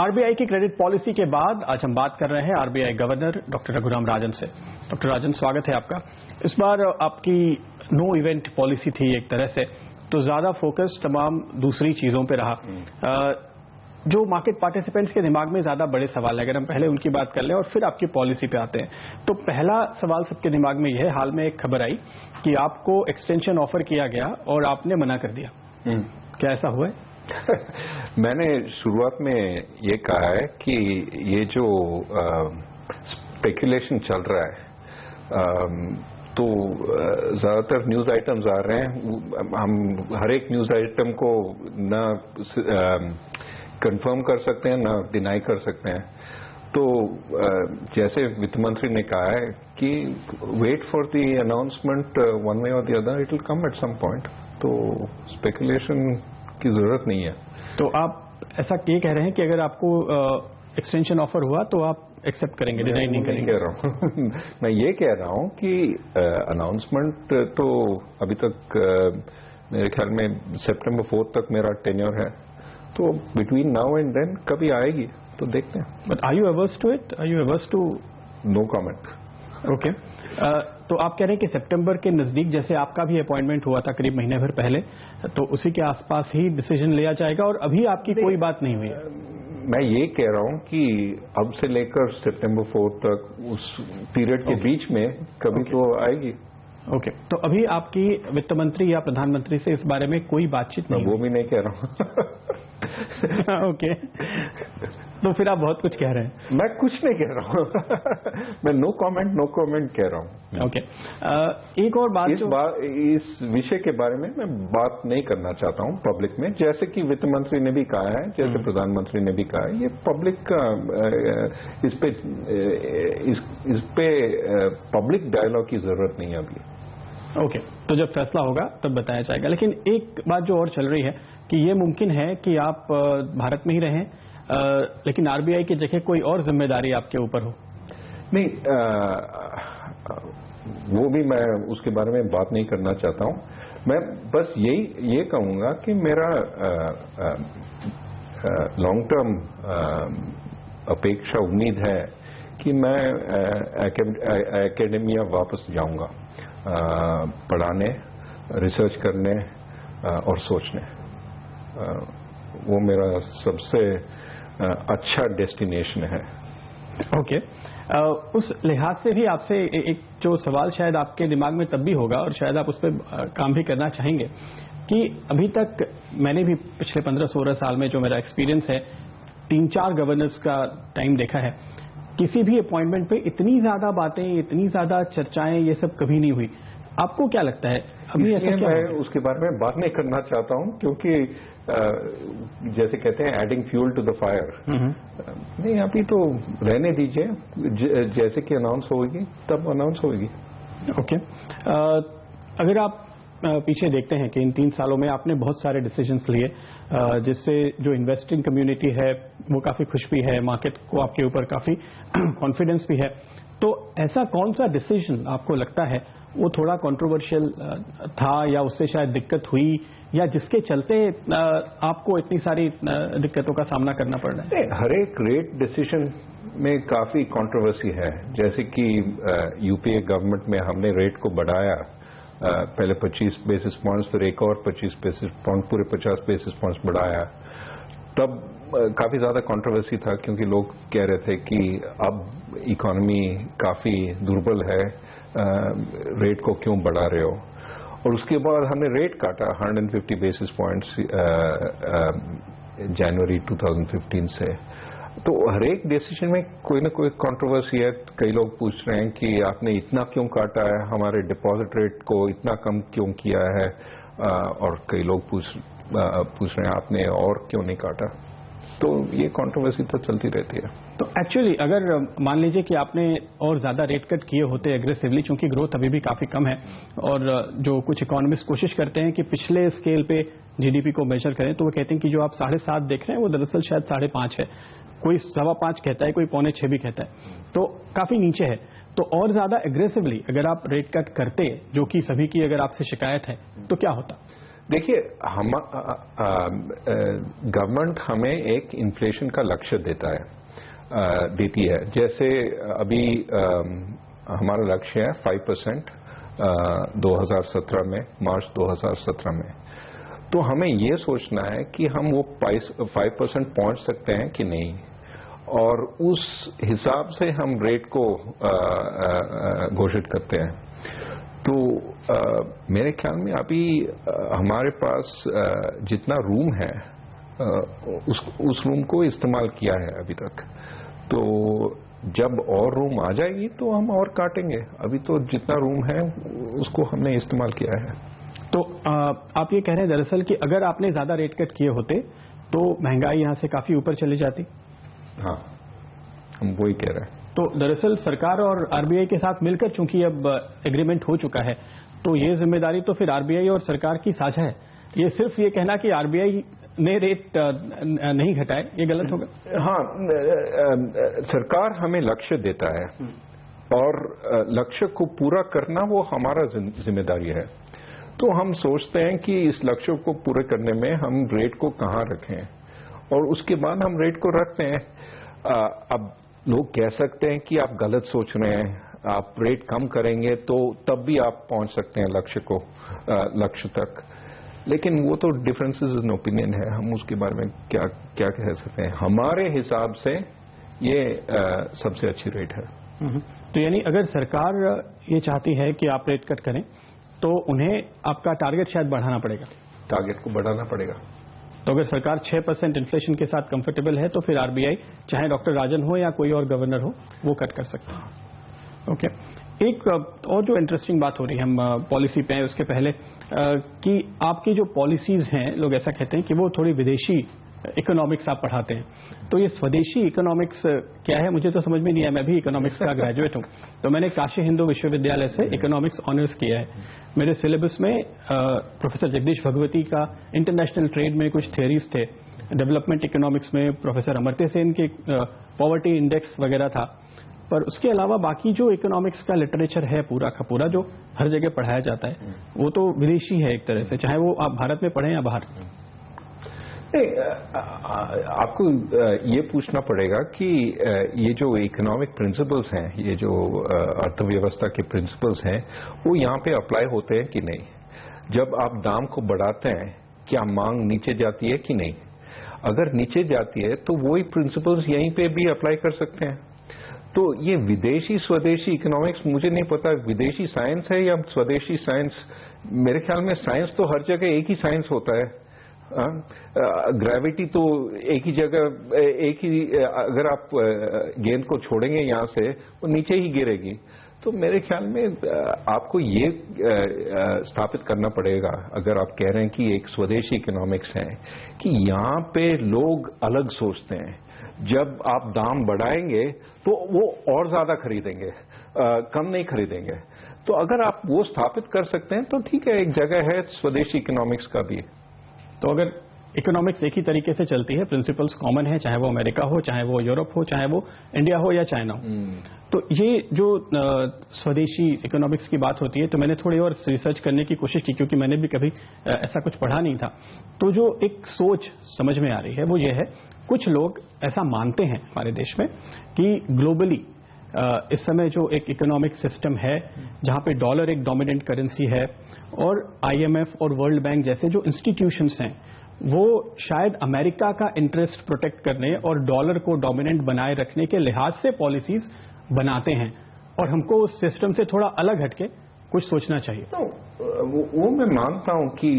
RBI की credit policy के बाद आज हम बात कर रहे हैं RBI governor doctor Raghuram Rajan से। डॉक्टर राजन, स्वागत है आपका। इस बार आपकी नो इवेंट पॉलिसी थी एक तरह से, तो ज्यादा फोकस तमाम दूसरी चीजों पे रहा। जो मार्केट पार्टिसिपेंट्स के दिमाग में ज्यादा बड़े सवाल है, अगर हम पहले उनकी बात कर लें और फिर आपकी पॉलिसी पे आते हैं, तो पहला सवाल सबके दिमाग में यह है, हाल में एक खबर आई कि आपको एक्सटेंशन ऑफर किया गया और आपने मना कर दिया। क्या ऐसा हुआ है? मैंने शुरुआत में ये कहा है कि ये जो स्पेकुलेशन चल रहा है, तो ज्यादातर न्यूज आइटम्स आ रहे हैं, हम हर एक न्यूज आइटम को ना कंफर्म कर सकते हैं ना डिनाई कर सकते हैं। तो जैसे वित्त मंत्री ने कहा है कि wait for the announcement one way और the other, it will come at some point. तो स्पेकुलेशन की जरूरत नहीं है। तो आप ऐसा ये कह रहे हैं कि अगर आपको एक्सटेंशन ऑफर हुआ तो आप एक्सेप्ट करेंगे, डिनाई नहीं करेंगे? कह रहा हूँ मैं ये कह रहा हूँ कि अनाउंसमेंट तो अभी तक मेरे ख्याल में सितंबर 4 तक मेरा टेन्योर है, तो बिटवीन नाउ एंड देन कभी आएगी तो देखते हैं। But are you ours to it? Are you ours to? No comment. Okay. तो आप कह रहे हैं कि सितंबर के नजदीक, जैसे आपका भी अपॉइंटमेंट हुआ था करीब महीने भर पहले, तो उसी के आसपास ही डिसीजन लिया जाएगा और अभी आपकी कोई बात नहीं हुई है? मैं ये कह रहा हूँ कि अब से लेकर सितंबर 4 तक उस पीरियड के बीच में कभी तो आएगी। ओके। तो अभी आपकी वित्त मंत्री या प्रधानमंत्री से इस बारे में कोई बातचीत नहीं? वो भी नहीं कह रहा हूँ। ओके। तो फिर आप बहुत कुछ कह रहे हैं। मैं कुछ नहीं कह रहा हूँ। मैं नो कमेंट कह रहा हूँ। ओके। एक और बात, इस विषय के बारे में मैं बात नहीं करना चाहता हूँ पब्लिक में, जैसे कि वित्त मंत्री ने भी कहा है, जैसे प्रधानमंत्री ने भी कहा है। ये पब्लिक का इस पे पब्लिक डायलॉग की जरूरत नहीं है अभी। ओके। तो जब फैसला होगा तब बताया जाएगा। लेकिन एक बात जो और चल रही है कि ये मुमकिन है कि आप भारत में ही रहें, लेकिन आरबीआई की जगह कोई और जिम्मेदारी आपके ऊपर हो। नहीं, वो भी मैं उसके बारे में बात नहीं करना चाहता हूं। मैं बस ये कहूंगा कि मेरा लॉन्ग टर्म अपेक्षा उम्मीद है कि मैं एकेडमिया वापस जाऊंगा, पढ़ाने, रिसर्च करने और सोचने। वो मेरा सबसे अच्छा डेस्टिनेशन है। ओके। उस लिहाज से भी आपसे एक जो सवाल शायद आपके दिमाग में तब भी होगा और शायद आप उस पर काम भी करना चाहेंगे कि अभी तक मैंने भी पिछले 15-16 साल में जो मेरा एक्सपीरियंस है, 3-4 गवर्नर्स का टाइम देखा है, किसी भी अपॉइंटमेंट पे इतनी ज्यादा बातें, इतनी ज्यादा चर्चाएं, ये सब कभी नहीं हुई। आपको क्या लगता है अभी ऐसा क्या? मैं उसके बारे में बात नहीं करना चाहता हूं, क्योंकि जैसे कहते हैं adding fuel to the fire. नहीं, अभी तो रहने दीजिए, जैसे कि अनाउंस होगी तब अनाउंस होगी। ओके। अगर आप पीछे देखते हैं कि इन 3 सालों में आपने बहुत सारे डिसीजंस लिए, जिससे जो इन्वेस्टिंग कम्युनिटी है वो काफी खुश भी है, मार्केट को आपके ऊपर काफी कॉन्फिडेंस भी है, तो ऐसा कौन सा डिसीजन आपको लगता है वो थोड़ा कंट्रोवर्शियल था या उससे शायद दिक्कत हुई, या जिसके चलते आपको इतनी सारी दिक्कतों का सामना करना पड़ रहा है? हर एक रेट डिसीजन में काफी कंट्रोवर्सी है। जैसे कि यूपीए गवर्नमेंट में हमने रेट को बढ़ाया, पहले 25 बेसिस पॉइंट्स, फिर एक और 25 बेसिस पॉइंट, पूरे 50 बेसिस पॉइंट्स बढ़ाया। तब काफी ज्यादा कंट्रोवर्सी था, क्योंकि लोग कह रहे थे कि अब इकोनॉमी काफी दुर्बल है, रेट को क्यों बढ़ा रहे हो। और उसके बाद हमने रेट काटा 150 बेसिस पॉइंट्स जनवरी 2015 से। तो हर एक डिसीजन में कोई ना कोई कंट्रोवर्सी है। कई लोग पूछ रहे हैं कि आपने इतना क्यों काटा है, हमारे डिपॉजिट रेट को इतना कम क्यों किया है, और कई लोग पूछ रहे हैं आपने और क्यों नहीं काटा। तो ये कंट्रोवर्सी तो चलती रहती है। तो एक्चुअली अगर मान लीजिए कि आपने और ज्यादा रेट कट किए होते एग्रेसिवली, चूंकि ग्रोथ अभी भी काफी कम है, और जो कुछ इकोनॉमिस्ट कोशिश करते हैं कि पिछले स्केल पे जीडीपी को मेजर करें, तो वो कहते हैं कि जो आप 7.5 देख रहे हैं वो दरअसल शायद 5.5 है, कोई 5.25 कहता है, कोई 5.25 भी कहता है, तो काफी नीचे है। तो और ज्यादा एग्रेसिवली अगर आप रेट कट करते, जो कि सभी की अगर आपसे शिकायत है, तो क्या होता? देखिए, हम गवर्नमेंट हमें एक इन्फ्लेशन का लक्ष्य देती है। जैसे अभी हमारा लक्ष्य है 5% 2017 में, मार्च 2017 में। तो हमें ये सोचना है कि हम वो 5% पहुंच सकते हैं कि नहीं, और उस हिसाब से हम रेट को घोषित करते हैं। तो मेरे ख्याल में अभी हमारे पास जितना रूम है उस रूम को इस्तेमाल किया है अभी तक। तो जब और रूम आ जाएगी तो हम और काटेंगे। अभी तो जितना रूम है उसको हमने इस्तेमाल किया है। तो आप ये कह रहे हैं दरअसल कि अगर आपने ज्यादा रेट कट किए होते तो महंगाई यहां से काफी ऊपर चली जाती। हाँ, हम वही कह रहे हैं। तो दरअसल सरकार और आरबीआई के साथ मिलकर चूंकि अब एग्रीमेंट हो चुका है, तो ये जिम्मेदारी तो फिर आरबीआई और सरकार की साझा है। ये सिर्फ ये कहना कि आरबीआई ने रेट नहीं घटाए, ये गलत होगा? हाँ, सरकार हमें लक्ष्य देता है और लक्ष्य को पूरा करना वो हमारा जिम्मेदारी है। तो हम सोचते हैं कि इस लक्ष्य को पूरे करने में हम रेट को कहाँ रखें, और उसके बाद हम रेट को रखते हैं। अब लोग कह सकते हैं कि आप गलत सोच रहे हैं, आप रेट कम करेंगे तो तब भी आप पहुंच सकते हैं लक्ष्य तक। लेकिन वो तो डिफरेंसेस इन ओपिनियन है, हम उसके बारे में क्या कह सकते हैं। हमारे हिसाब से ये सबसे अच्छी रेट है। तो यानी अगर सरकार ये चाहती है कि आप रेट कट करें तो उन्हें आपका टारगेट शायद बढ़ाना पड़ेगा। टारगेट को बढ़ाना पड़ेगा। तो अगर सरकार 6% इन्फ्लेशन के साथ कंफर्टेबल है तो फिर आरबीआई, चाहे डॉक्टर राजन हो या कोई और गवर्नर हो, वो कट कर सकता है। ओके, एक और जो इंटरेस्टिंग बात हो रही है, हम पॉलिसी पे हैं उसके पहले, कि आपकी जो पॉलिसीज हैं, लोग ऐसा कहते हैं कि वो थोड़ी विदेशी इकोनॉमिक्स आप पढ़ाते हैं। तो ये स्वदेशी इकोनॉमिक्स क्या है, मुझे तो समझ में नहीं आया। मैं भी इकोनॉमिक्स का ग्रेजुएट हूँ, तो मैंने काशी हिंदू विश्वविद्यालय से इकोनॉमिक्स ऑनर्स किया है। मेरे सिलेबस में प्रोफेसर जगदीश भगवती का इंटरनेशनल ट्रेड में कुछ थियरीज थे, डेवलपमेंट इकोनॉमिक्स में प्रोफेसर अमर्त्य सेन के पॉवर्टी इंडेक्स वगैरह था। पर उसके अलावा बाकी जो इकोनॉमिक्स का लिटरेचर है पूरा का पूरा जो हर जगह पढ़ाया जाता है, वो तो विदेशी है एक तरह से, चाहे वो आप भारत में पढ़ें या बाहर। आपको ये पूछना पड़ेगा कि ये जो इकोनॉमिक प्रिंसिपल्स हैं, ये जो अर्थव्यवस्था के प्रिंसिपल्स हैं, वो यहाँ पे अप्लाई होते हैं कि नहीं। जब आप दाम को बढ़ाते हैं, क्या मांग नीचे जाती है कि नहीं? अगर नीचे जाती है तो वही प्रिंसिपल्स यहीं पे भी अप्लाई कर सकते हैं। तो ये विदेशी स्वदेशी इकोनॉमिक्स, मुझे नहीं पता विदेशी साइंस है या स्वदेशी साइंस। मेरे ख्याल में साइंस तो हर जगह एक ही साइंस होता है। ग्रेविटी तो एक ही जगह, एक ही, अगर आप गेंद को छोड़ेंगे यहां से वो नीचे ही गिरेगी। तो मेरे ख्याल में आपको ये स्थापित करना पड़ेगा, अगर आप कह रहे हैं कि एक स्वदेशी इकोनॉमिक्स है, कि यहाँ पे लोग अलग सोचते हैं। जब आप दाम बढ़ाएंगे तो वो और ज्यादा खरीदेंगे, कम नहीं खरीदेंगे। तो अगर आप वो स्थापित कर सकते हैं तो ठीक है, एक जगह है स्वदेशी इकोनॉमिक्स का भी। तो अगर इकोनॉमिक्स एक ही तरीके से चलती है, प्रिंसिपल्स कॉमन है, चाहे वो अमेरिका हो, चाहे वो यूरोप हो, चाहे वो इंडिया हो या चाइना हो, तो ये जो स्वदेशी इकोनॉमिक्स की बात होती है, तो मैंने थोड़ी और रिसर्च करने की कोशिश की, क्योंकि मैंने भी कभी ऐसा कुछ पढ़ा नहीं था। तो जो एक सोच समझ में आ रही है वो ये है, कुछ लोग ऐसा मानते हैं हमारे देश में कि ग्लोबली इस समय जो एक इकोनॉमिक सिस्टम है जहां पे डॉलर एक डोमिनेंट करेंसी है, और आईएमएफ और वर्ल्ड बैंक जैसे जो इंस्टीट्यूशंस हैं वो शायद अमेरिका का इंटरेस्ट प्रोटेक्ट करने और डॉलर को डोमिनेंट बनाए रखने के लिहाज से पॉलिसीज बनाते हैं, और हमको उस सिस्टम से थोड़ा अलग हटके कुछ सोचना चाहिए। तो वो मैं मानता हूं कि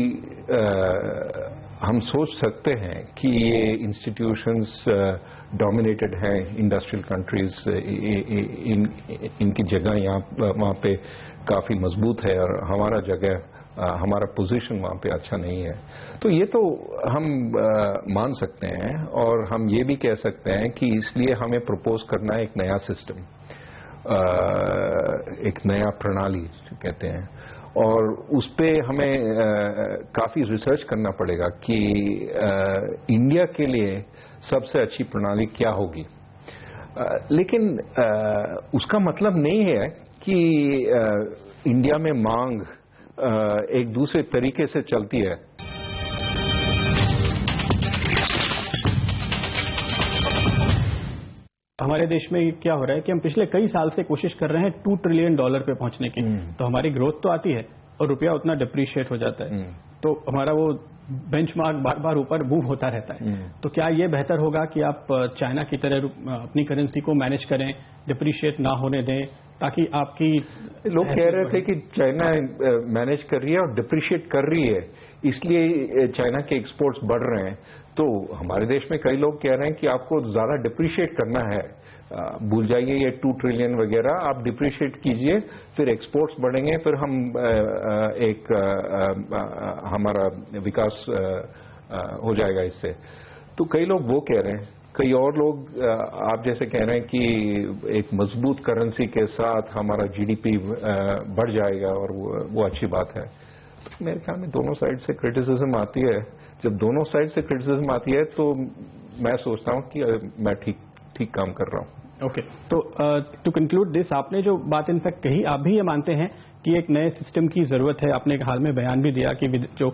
हम सोच सकते हैं कि ये इंस्टीट्यूशंस डोमिनेटेड हैं इंडस्ट्रियल कंट्रीज, इनकी जगह यहाँ वहाँ पे काफी मजबूत है, और हमारा जगह, हमारा पोजीशन वहाँ पे अच्छा नहीं है। तो ये तो हम मान सकते हैं, और हम ये भी कह सकते हैं कि इसलिए हमें प्रपोज करना है एक नया सिस्टम, एक नया प्रणाली कहते हैं, और उस पे हमें काफी रिसर्च करना पड़ेगा कि इंडिया के लिए सबसे अच्छी प्रणाली क्या होगी। लेकिन उसका मतलब नहीं है कि इंडिया में मांग एक दूसरे तरीके से चलती है। हमारे देश में क्या हो रहा है कि हम पिछले कई साल से कोशिश कर रहे हैं $2 ट्रिलियन पे पहुंचने की, तो हमारी ग्रोथ तो आती है और रुपया उतना डिप्रिशिएट हो जाता है, तो हमारा वो बेंचमार्क बार बार ऊपर मूव होता रहता है। तो क्या ये बेहतर होगा कि आप चाइना की तरह अपनी करेंसी को मैनेज करें, डिप्रिशिएट ना होने दें, ताकि आपकी लोग कह रहे थे कि चाइना मैनेज कर रही है और डिप्रिशिएट कर रही है, इसलिए चाइना के एक्सपोर्ट्स बढ़ रहे हैं। तो हमारे देश में कई लोग कह रहे हैं कि आपको ज्यादा डिप्रिशिएट करना है, भूल जाइए ये 2 ट्रिलियन वगैरह, आप डिप्रिशिएट कीजिए, फिर एक्सपोर्ट्स बढ़ेंगे, फिर हम हमारा विकास हो जाएगा इससे। तो कई लोग वो कह रहे हैं, कई और लोग आप जैसे कह रहे हैं कि एक मजबूत करेंसी के साथ हमारा जीडीपी बढ़ जाएगा और वो अच्छी बात है। तो मेरे ख्याल में दोनों साइड से क्रिटिसिज्म आती है। जब दोनों साइड से क्रिटिसिज्म आती है तो मैं सोचता हूं कि मैं ठीक काम कर रहा हूं। ओके, तो टू कंक्लूड दिस, आपने जो बात इनफैक्ट कही, आप भी ये मानते हैं कि एक नए सिस्टम की जरूरत है। आपने एक हाल में बयान भी दिया कि जो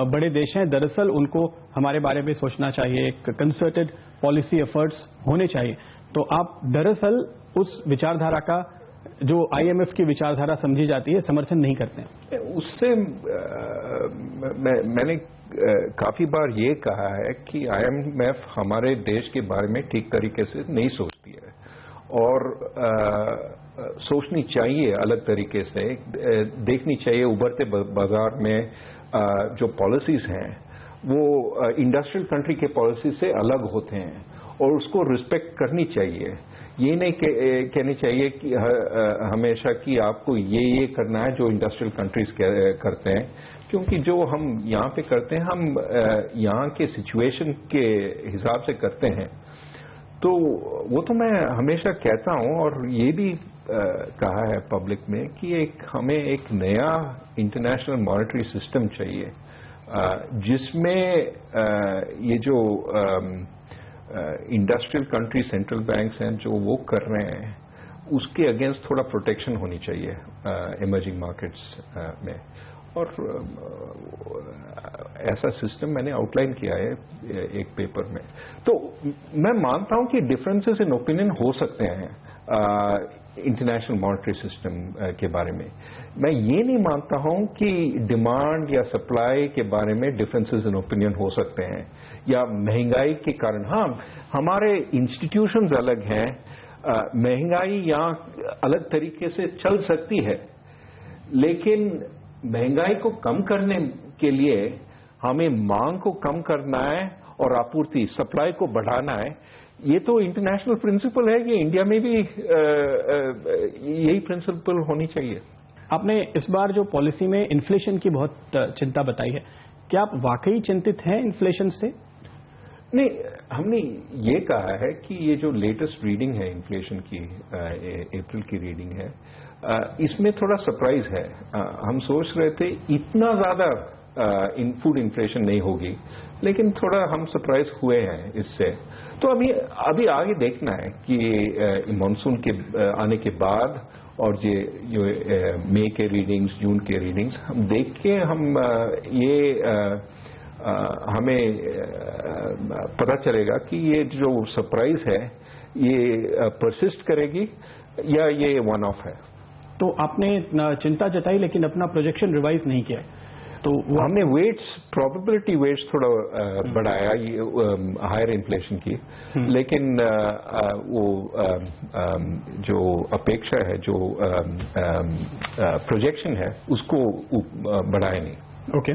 बड़े देश हैं दरअसल उनको हमारे बारे में सोचना चाहिए, एक कंसर्टेड पॉलिसी एफर्ट्स होने चाहिए। तो आप दरअसल उस विचारधारा का जो IMF की विचारधारा समझी जाती है समर्थन नहीं करते हैं। उससे मैंने काफी बार ये कहा है कि IMF हमारे देश के बारे में ठीक तरीके से नहीं सोचती है और सोचनी चाहिए अलग तरीके से, देखनी चाहिए उभरते बाजार में जो पॉलिसीज हैं वो इंडस्ट्रियल कंट्री के पॉलिसी से अलग होते हैं और उसको रिस्पेक्ट करनी चाहिए। ये नहीं कहनी चाहिए कि हमेशा कि आपको ये करना है जो इंडस्ट्रियल कंट्रीज करते हैं, क्योंकि जो हम यहाँ पे करते हैं हम यहाँ के सिचुएशन के हिसाब से करते हैं। तो वो तो मैं हमेशा कहता हूँ और ये भी कहा है पब्लिक में कि हमें एक नया इंटरनेशनल मॉनेटरी सिस्टम चाहिए जिसमें ये जो इंडस्ट्रियल कंट्री सेंट्रल बैंक्स हैं जो वो कर रहे हैं उसके अगेंस्ट थोड़ा प्रोटेक्शन होनी चाहिए इमर्जिंग मार्केट्स में। और ऐसा सिस्टम मैंने आउटलाइन किया है एक पेपर में। तो मैं मानता हूं कि डिफरेंसेस इन ओपिनियन हो सकते हैं इंटरनेशनल मॉनेटरी सिस्टम के बारे में। मैं ये नहीं मानता हूं कि डिमांड या सप्लाई के बारे में डिफरेंसेस इन ओपिनियन हो सकते हैं या महंगाई के कारण। हाँ, हमारे इंस्टीट्यूशंस अलग हैं, महंगाई यहाँ अलग तरीके से चल सकती है, लेकिन महंगाई को कम करने के लिए हमें मांग को कम करना है और आपूर्ति सप्लाई को बढ़ाना है। ये तो इंटरनेशनल प्रिंसिपल है, ये इंडिया में भी यही प्रिंसिपल होनी चाहिए। आपने इस बार जो पॉलिसी में इन्फ्लेशन की बहुत चिंता बताई है, क्या आप वाकई चिंतित हैं इन्फ्लेशन से? नहीं, हमने ये कहा है कि ये जो लेटेस्ट रीडिंग है इन्फ्लेशन की, अप्रैल की रीडिंग है, इसमें थोड़ा सरप्राइज है। हम सोच रहे थे इतना ज्यादा फूड इन्फ्लेशन नहीं होगी, लेकिन थोड़ा हम सरप्राइज हुए हैं इससे। तो अभी आगे देखना है कि मानसून के आने के बाद और जो मई के रीडिंग्स, जून के रीडिंग्स हम देख के हमें पता चलेगा कि ये जो सरप्राइज है ये परसिस्ट करेगी या ये वन ऑफ है। तो आपने चिंता जताई लेकिन अपना प्रोजेक्शन रिवाइज नहीं किया, तो हमने वेट्स, प्रोबेबिलिटी वेट्स थोड़ा बढ़ाया हायर इन्फ्लेशन की, लेकिन वो जो अपेक्षा है, जो प्रोजेक्शन है, उसको बढ़ाया नहीं। ओके,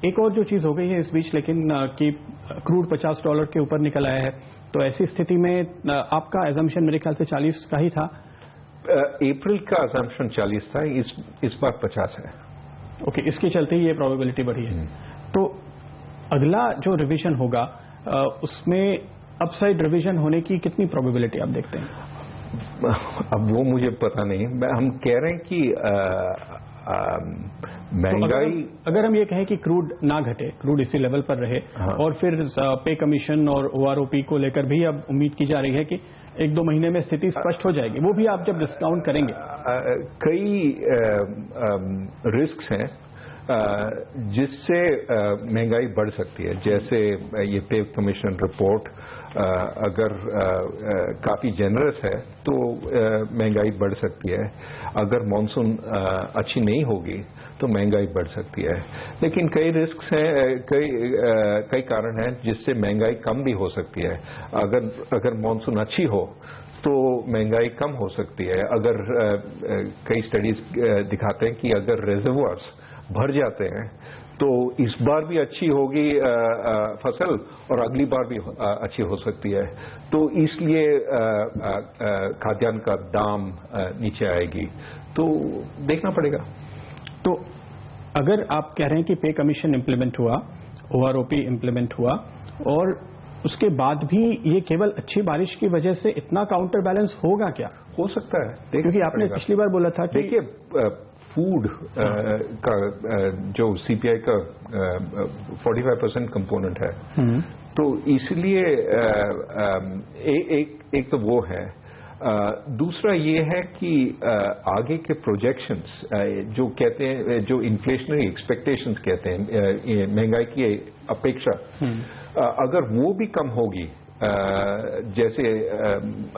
एक और जो चीज हो गई है इस बीच, लेकिन कि क्रूड $50 के ऊपर निकल आया है, तो ऐसी स्थिति में आपका एजम्पशन मेरे ख्याल से 40 का ही था। अप्रैल का एजम्पशन 40 था, इस बार 50 है। ओके, इसके चलते ही ये प्रोबेबिलिटी बढ़ी है। तो अगला जो रिवीजन होगा उसमें अपसाइड रिवीजन होने की कितनी प्रोबेबिलिटी आप देखते हैं? अब वो मुझे पता नहीं। हम कह रहे हैं कि महंगाई, तो अगर हम ये कहें कि क्रूड ना घटे, क्रूड इसी लेवल पर रहे, हाँ, और फिर पे कमीशन और OROP को लेकर भी अब उम्मीद की जा रही है कि 1-2 महीने में स्थिति स्पष्ट हो जाएगी, वो भी आप जब डिस्काउंट करेंगे। कई रिस्क्स हैं जिससे महंगाई बढ़ सकती है। जैसे ये पे कमीशन रिपोर्ट अगर काफी जेनरस है तो महंगाई बढ़ सकती है। अगर मॉनसून अच्छी नहीं होगी तो महंगाई बढ़ सकती है। लेकिन कई रिस्क हैं, कई कारण हैं जिससे महंगाई कम भी हो सकती है। अगर मॉनसून अच्छी हो तो महंगाई कम हो सकती है। अगर कई स्टडीज दिखाते हैं कि अगर रिजर्वोयर्स भर जाते हैं तो इस बार भी अच्छी होगी फसल और अगली बार भी अच्छी हो सकती है। तो इसलिए खाद्यान्न का दाम नीचे आएगी। तो देखना पड़ेगा। तो अगर आप कह रहे हैं कि पे कमीशन इम्प्लीमेंट हुआ, OROP इम्प्लीमेंट हुआ और उसके बाद भी ये केवल अच्छी बारिश की वजह से इतना काउंटर बैलेंस होगा क्या? हो सकता है, क्योंकि आपने पिछली बार बोला था कि देखिए फूड का जो CPI का 45% कंपोनेंट है, तो इसलिए एक तो वो है। दूसरा ये है कि आगे के प्रोजेक्शंस जो कहते हैं, जो इन्फ्लेशनरी एक्सपेक्टेशंस कहते हैं, महंगाई की अपेक्षा, अगर वो भी कम होगी, जैसे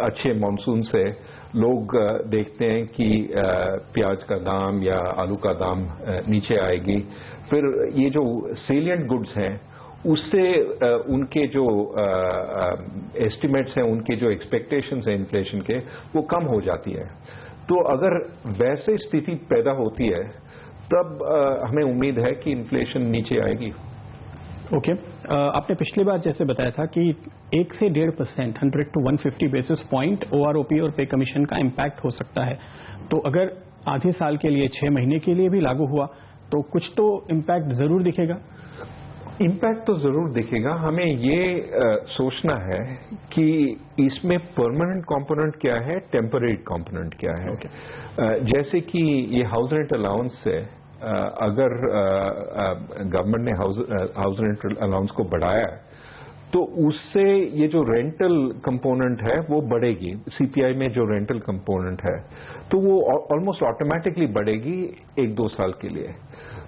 अच्छे मॉनसून से लोग देखते हैं कि प्याज का दाम या आलू का दाम नीचे आएगी, फिर ये जो सेलिएंट गुड्स हैं उससे उनके जो एस्टिमेट्स हैं, उनके जो एक्सपेक्टेशंस हैं इन्फ्लेशन के, वो कम हो जाती है। तो अगर वैसे स्थिति पैदा होती है तब हमें उम्मीद है कि इन्फ्लेशन नीचे आएगी। ओके। आपने पिछली बार जैसे बताया था कि 1 से 1.5%, 100 to 150 बेसिस पॉइंट OROP और पे कमीशन का इम्पैक्ट हो सकता है। तो अगर आधे साल के लिए, 6 महीने के लिए भी लागू हुआ तो कुछ तो इम्पैक्ट जरूर दिखेगा। इम्पैक्ट तो जरूर दिखेगा। हमें ये सोचना है कि इसमें परमानेंट कंपोनेंट क्या है, टेम्पररी कंपोनेंट क्या है। जैसे कि ये हाउस रेंट अलाउंस से अगर गवर्नमेंट ने हाउस रेंट अलाउंस को बढ़ाया तो उससे ये जो रेंटल कंपोनेंट है वो बढ़ेगी। CPI में जो रेंटल कंपोनेंट है तो वो ऑलमोस्ट ऑटोमेटिकली बढ़ेगी 1-2 साल के लिए।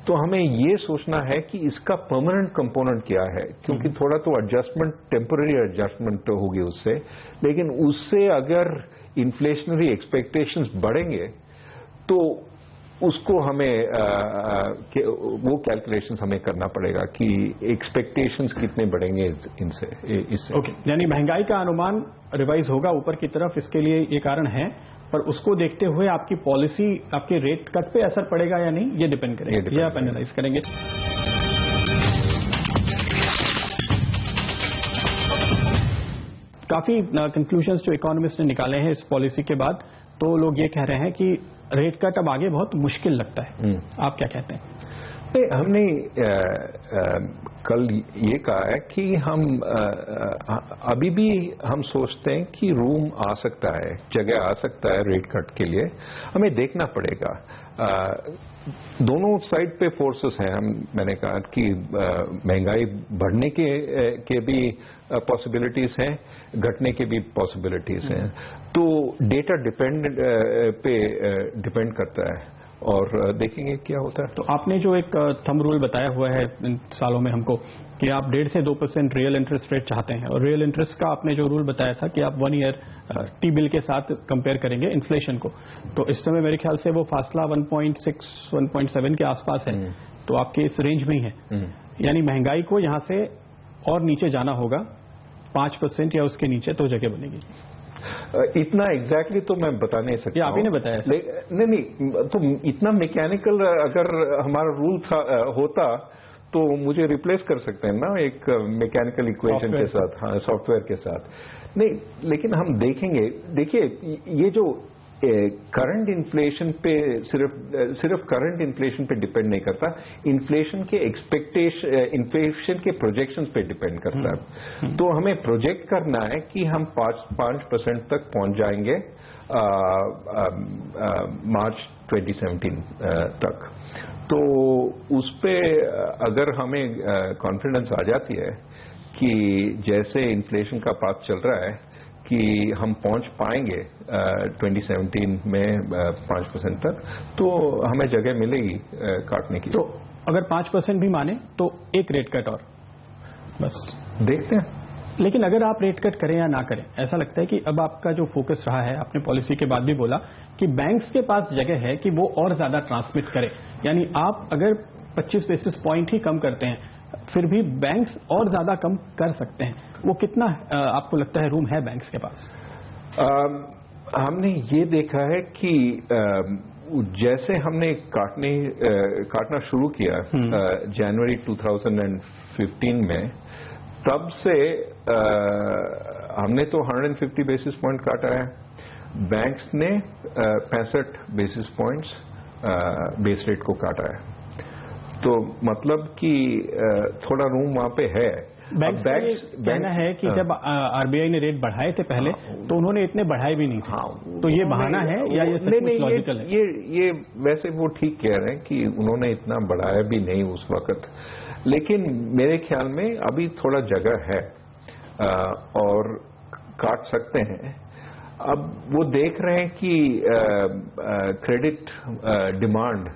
तो हमें ये सोचना है कि इसका परमानेंट कंपोनेंट क्या है, क्योंकि थोड़ा तो एडजस्टमेंट, टेम्पररी एडजस्टमेंट होगी उससे, लेकिन उससे अगर इन्फ्लेशनरी एक्सपेक्टेशंस बढ़ेंगे तो उसको हमें वो कैलकुलेशंस हमें करना पड़ेगा कि एक्सपेक्टेशंस कितने बढ़ेंगे इससे। ओके, यानी महंगाई का अनुमान रिवाइज होगा ऊपर की तरफ, इसके लिए ये कारण है, पर उसको देखते हुए आपकी पॉलिसी, आपके रेट कट पे असर पड़ेगा या नहीं, ये डिपेंड करेगा, ये आप एनालाइज करेंगे। काफी कंक्लूजन्स जो इकोनॉमिस्ट ने निकाले हैं इस पॉलिसी के बाद, तो लोग ये कह रहे हैं कि रेट कट अब आगे बहुत मुश्किल लगता है। आप क्या कहते हैं? हमने कल ये कहा है कि हम अभी भी हम सोचते हैं कि रूम आ सकता है, जगह आ सकता है रेट कट के लिए। हमें देखना पड़ेगा। दोनों साइड पे फोर्सेस हैं। मैंने कहा कि महंगाई बढ़ने के भी पॉसिबिलिटीज हैं, घटने के भी पॉसिबिलिटीज हैं। तो डेटा डिपेंड करता है और देखेंगे क्या होता है। तो आपने जो एक थंब रूल बताया हुआ है इन सालों में हमको कि आप 1.5 से 2% रियल इंटरेस्ट रेट चाहते हैं, और रियल इंटरेस्ट का आपने जो रूल बताया था कि आप 1 ईयर टी बिल के साथ कंपेयर करेंगे इन्फ्लेशन को, तो इस समय मेरे ख्याल से वो फासला 1.6, 1.7 के आसपास है। तो आपके इस रेंज में ही है, यानी महंगाई को यहां से और नीचे जाना होगा 5% या उसके नीचे तो जगह बनेगी। इतना एग्जैक्टली तो मैं बता नहीं सकता। आप ही ने बताया। नहीं, तो इतना मैकेनिकल अगर हमारा रूल होता तो मुझे रिप्लेस कर सकते हैं ना एक मैकेनिकल इक्वेशन के साथ, हाँ, सॉफ्टवेयर के साथ। नहीं, लेकिन हम देखेंगे। देखिए, ये जो करंट इन्फ्लेशन पे सिर्फ करंट इन्फ्लेशन पे डिपेंड नहीं करता, इन्फ्लेशन के इन्फ्लेशन के प्रोजेक्शंस पे डिपेंड करता है। तो हमें प्रोजेक्ट करना है कि हम 5% तक पहुंच जाएंगे मार्च 2017 तक। तो उस पे अगर हमें कॉन्फिडेंस आ जाती है कि जैसे इन्फ्लेशन का पाथ चल रहा है कि हम पहुंच पाएंगे 2017 में 5% तक, तो हमें जगह मिलेगी काटने की। तो अगर 5% भी माने तो एक रेट कट और बस देखते हैं। लेकिन अगर आप रेट कट करें या ना करें, ऐसा लगता है कि अब आपका जो फोकस रहा है, आपने पॉलिसी के बाद भी बोला कि बैंक्स के पास जगह है कि वो और ज्यादा ट्रांसमिट करें, यानी आप अगर 25 बेसिस पॉइंट ही कम करते हैं फिर भी बैंक्स और ज्यादा कम कर सकते हैं। वो कितना आपको लगता है रूम है बैंक्स के पास? हमने ये देखा है कि जैसे हमने काटना शुरू किया जनवरी 2015 में, तब से हमने तो 150 बेसिस पॉइंट काटा है, बैंक्स ने 65 बेसिस पॉइंट्स बेस रेट को काटा है। तो मतलब कि थोड़ा रूम वहां पे है। बैंक कहना है कि जब आरबीआई ने रेट बढ़ाए थे पहले तो उन्होंने इतने बढ़ाए भी नहीं थे। तो ये बहाना है या ये सच लॉजिकल है? ये वैसे वो ठीक कह रहे हैं कि उन्होंने इतना बढ़ाया भी नहीं उस वक्त, लेकिन मेरे ख्याल में अभी थोड़ा जगह है और काट सकते हैं। अब वो देख रहे हैं कि क्रेडिट डिमांड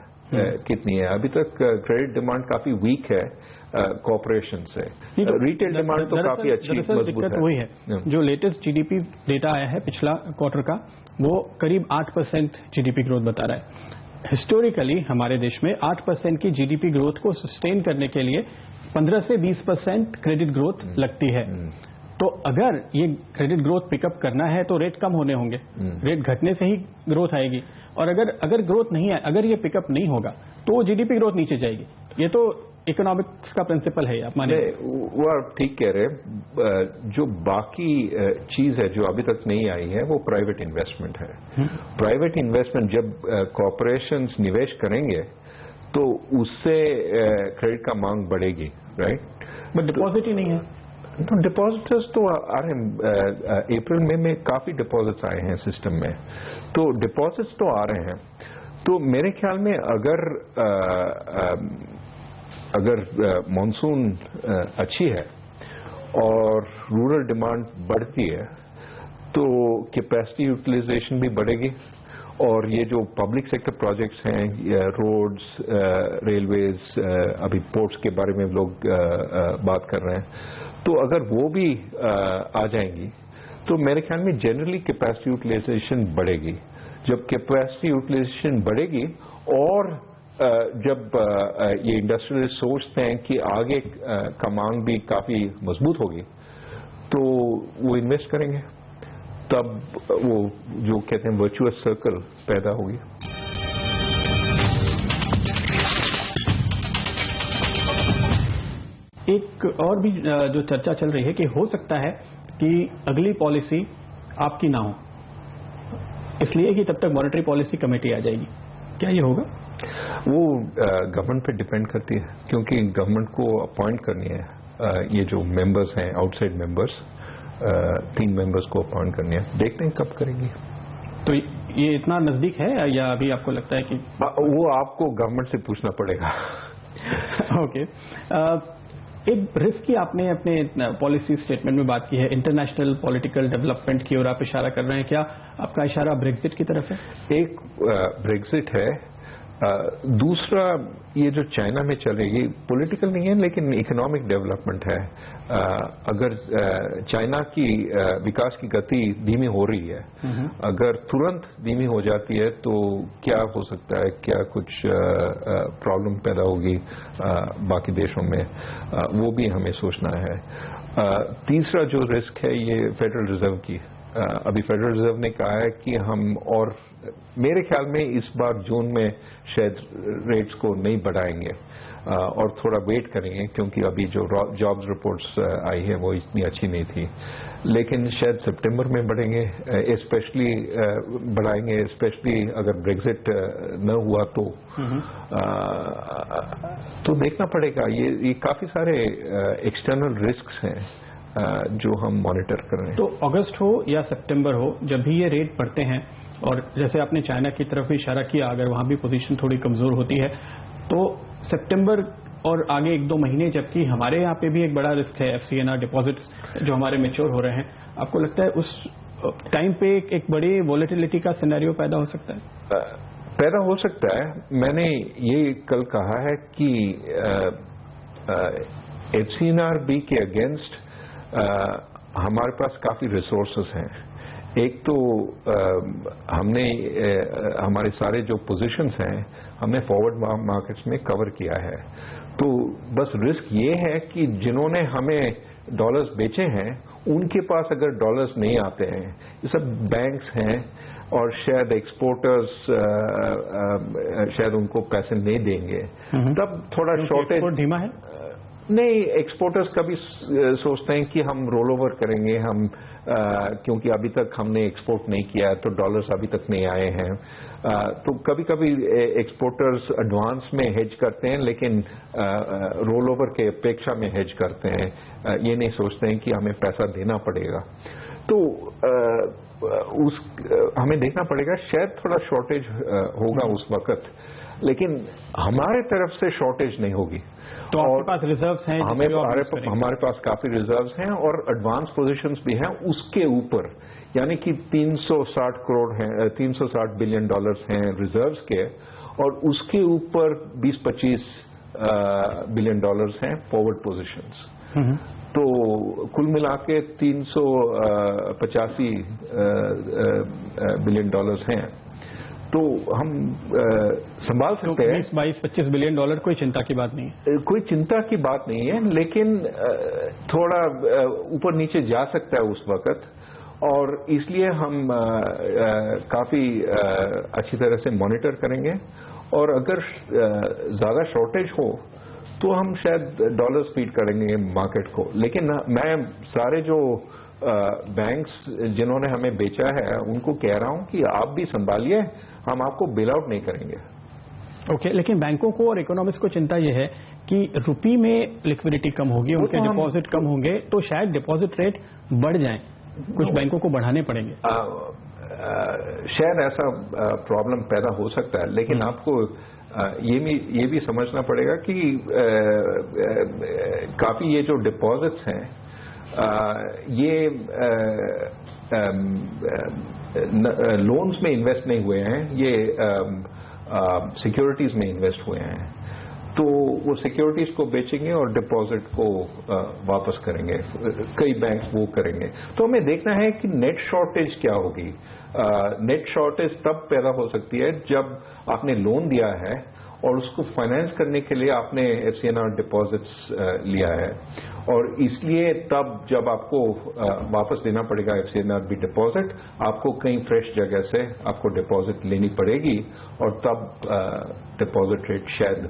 कितनी है। अभी तक क्रेडिट डिमांड काफी वीक है कॉर्पोरेशन से। रिटेल डिमांड तो काफी अच्छी मजबूत है। वही है जो लेटेस्ट जीडीपी डेटा आया है पिछला क्वार्टर का, वो करीब 8% जीडीपी ग्रोथ बता रहा है। हिस्टोरिकली हमारे देश में 8% की जीडीपी ग्रोथ को सस्टेन करने के लिए 15 से 20% क्रेडिट ग्रोथ लगती है। तो अगर ये क्रेडिट ग्रोथ पिकअप करना है तो रेट कम होने होंगे, रेट घटने से ही ग्रोथ आएगी। और अगर ग्रोथ नहीं है, अगर ये पिकअप नहीं होगा तो जीडीपी ग्रोथ नीचे जाएगी। ये तो इकोनॉमिक्स का प्रिंसिपल है, आप माने? वो आप ठीक कह रहे। जो बाकी चीज है जो अभी तक नहीं आई है वो प्राइवेट इन्वेस्टमेंट है। प्राइवेट इन्वेस्टमेंट जब कॉर्पोरेशंस निवेश करेंगे तो उससे क्रेडिट का मांग बढ़ेगी, राइट? बट डिपॉजिट ही नहीं है। तो डिपॉजिटर्स तो आ रहे हैं। अप्रैल में काफी डिपॉजिट्स आए हैं सिस्टम में, तो डिपॉजिट्स तो आ रहे हैं। तो मेरे ख्याल में अगर मॉनसून अच्छी है और रूरल डिमांड बढ़ती है तो कैपेसिटी यूटिलाइजेशन भी बढ़ेगी। और ये जो पब्लिक सेक्टर प्रोजेक्ट्स हैं, रोड्स, रेलवेज, अभी पोर्ट्स के बारे में लोग बात कर रहे हैं, तो अगर वो भी आ जाएंगी तो मेरे ख्याल में जनरली कैपेसिटी यूटिलाइजेशन बढ़ेगी। जब कैपेसिटी यूटिलाइजेशन बढ़ेगी और जब ये इंडस्ट्रियलिस्ट सोचते हैं कि आगे का मांग भी काफी मजबूत होगी तो वो इन्वेस्ट करेंगे, तब वो जो कहते हैं वर्चुअस सर्कल पैदा होगी। एक और भी जो चर्चा चल रही है कि हो सकता है कि अगली पॉलिसी आपकी ना हो, इसलिए कि तब तक मॉनेटरी पॉलिसी कमेटी आ जाएगी। क्या ये होगा? वो गवर्नमेंट पे डिपेंड करती है, क्योंकि गवर्नमेंट को अपॉइंट करनी है। ये जो मेंबर्स हैं, आउटसाइड मेंबर्स, 3 मेंबर्स को अपॉइंट करनी है। देखते हैं कब करेंगे। तो ये इतना नजदीक है या अभी आपको लगता है कि वो आपको गवर्नमेंट से पूछना पड़ेगा? ओके। एक रिस्क की आपने अपने पॉलिसी स्टेटमेंट में बात की है, इंटरनेशनल पॉलिटिकल डेवलपमेंट की ओर आप इशारा कर रहे हैं। क्या आपका इशारा ब्रेक्जिट की तरफ है? एक ब्रेक्जिट है, दूसरा ये जो चाइना में चल रही है, पॉलिटिकल नहीं है लेकिन इकोनॉमिक डेवलपमेंट है। अगर चाइना की विकास की गति धीमी हो रही है, अगर तुरंत धीमी हो जाती है तो क्या हो सकता है, क्या कुछ प्रॉब्लम पैदा होगी बाकी देशों में, वो भी हमें सोचना है। तीसरा जो रिस्क है ये फेडरल रिजर्व की। अभी फेडरल रिजर्व ने कहा है कि हम, और मेरे ख्याल में इस बार जून में शायद रेट्स को नहीं बढ़ाएंगे और थोड़ा वेट करेंगे, क्योंकि अभी जो जॉब्स रिपोर्ट्स आई है वो इतनी अच्छी नहीं थी। लेकिन शायद सितंबर में बढ़ेंगे, बढ़ाएंगे, स्पेशली अगर ब्रेक्जिट न हुआ तो देखना पड़ेगा। ये काफी सारे एक्सटर्नल रिस्क्स हैं जो हम मॉनिटर कर रहे हैं। तो अगस्त हो या सितंबर हो, जब भी ये रेट बढ़ते हैं, और जैसे आपने चाइना की तरफ भी इशारा किया, अगर वहां भी पोजीशन थोड़ी कमजोर होती है तो सितंबर और आगे 1-2 महीने, जबकि हमारे यहाँ पे भी एक बड़ा रिस्क है, FCNR डिपॉजिट्स जो हमारे मैच्योर हो रहे हैं, आपको लगता है उस टाइम पे एक बड़ी वॉलेटिलिटी का सिनेरियो पैदा हो सकता है? पैदा हो सकता है। मैंने ये कल कहा है कि FCNR के अगेंस्ट हमारे पास काफी रिसोर्सेस हैं। एक तो हमने हमारे सारे जो पोजीशंस हैं हमने फॉरवर्ड मार्केट्स में कवर किया है। तो बस रिस्क ये है कि जिन्होंने हमें डॉलर्स बेचे हैं उनके पास अगर डॉलर्स नहीं आते हैं, ये सब बैंक्स हैं और शायद एक्सपोर्टर्स शायद उनको पैसे नहीं देंगे, तब थोड़ा शॉर्टेज धीमा है। नहीं, एक्सपोर्टर्स कभी सोचते हैं कि हम रोल ओवर करेंगे, हम क्योंकि अभी तक हमने एक्सपोर्ट नहीं किया है तो डॉलर्स अभी तक नहीं आए हैं। तो कभी कभी एक्सपोर्टर्स एडवांस में हेज करते हैं, लेकिन रोल ओवर के अपेक्षा में हेज करते हैं। ये नहीं सोचते हैं कि हमें पैसा देना पड़ेगा। तो हमें देखना पड़ेगा, शायद थोड़ा शॉर्टेज होगा उस वक्त, लेकिन हमारे तरफ से शॉर्टेज नहीं होगी। तो आपके पास रिजर्व्स हैं? हमारे पास काफी रिजर्व्स हैं और एडवांस पोजीशंस भी हैं उसके ऊपर, यानी कि 360 करोड़ हैं, 360 बिलियन डॉलर्स हैं रिजर्व्स के, और उसके ऊपर 20-25 बिलियन डॉलर्स हैं फॉरवर्ड पोजीशंस। तो कुल मिला के 385 बिलियन डॉलर्स हैं। तो हम संभाल सकते हैं। 20-22-25 बिलियन डॉलर कोई चिंता की बात नहीं है। कोई चिंता की बात नहीं है, लेकिन थोड़ा ऊपर नीचे जा सकता है उस वक्त, और इसलिए हम काफी अच्छी तरह से मॉनिटर करेंगे। और अगर ज्यादा शॉर्टेज हो तो हम शायद डॉलर फीड करेंगे मार्केट को। लेकिन मैं सारे जो बैंक्स जिन्होंने हमें बेचा है उनको कह रहा हूं कि आप भी संभालिए, हम आपको बेल आउट नहीं करेंगे। ओके, लेकिन बैंकों को और इकोनॉमिक्स को चिंता यह है कि रुपी में लिक्विडिटी कम होगी, उनके डिपॉजिट कम होंगे, तो शायद डिपॉजिट रेट बढ़ जाए, कुछ बैंकों को बढ़ाने पड़ेंगे। शायद ऐसा प्रॉब्लम पैदा हो सकता है, लेकिन आपको ये भी समझना पड़ेगा कि काफी ये जो डिपॉजिट्स हैं ये लोन्स में इन्वेस्ट नहीं हुए हैं, ये सिक्योरिटीज में इन्वेस्ट हुए हैं। तो वो सिक्योरिटीज को बेचेंगे और डिपॉजिट को वापस करेंगे, कई बैंक्स वो करेंगे। तो हमें देखना है कि नेट शॉर्टेज क्या होगी। नेट शॉर्टेज तब पैदा हो सकती है जब आपने लोन दिया है और उसको फाइनेंस करने के लिए आपने FCNR डिपॉजिट्स लिया है, और इसलिए तब जब आपको वापस देना पड़ेगा FCNR भी डिपॉजिट, आपको कहीं फ्रेश जगह से आपको डिपॉजिट लेनी पड़ेगी, और तब डिपॉजिट रेट शायद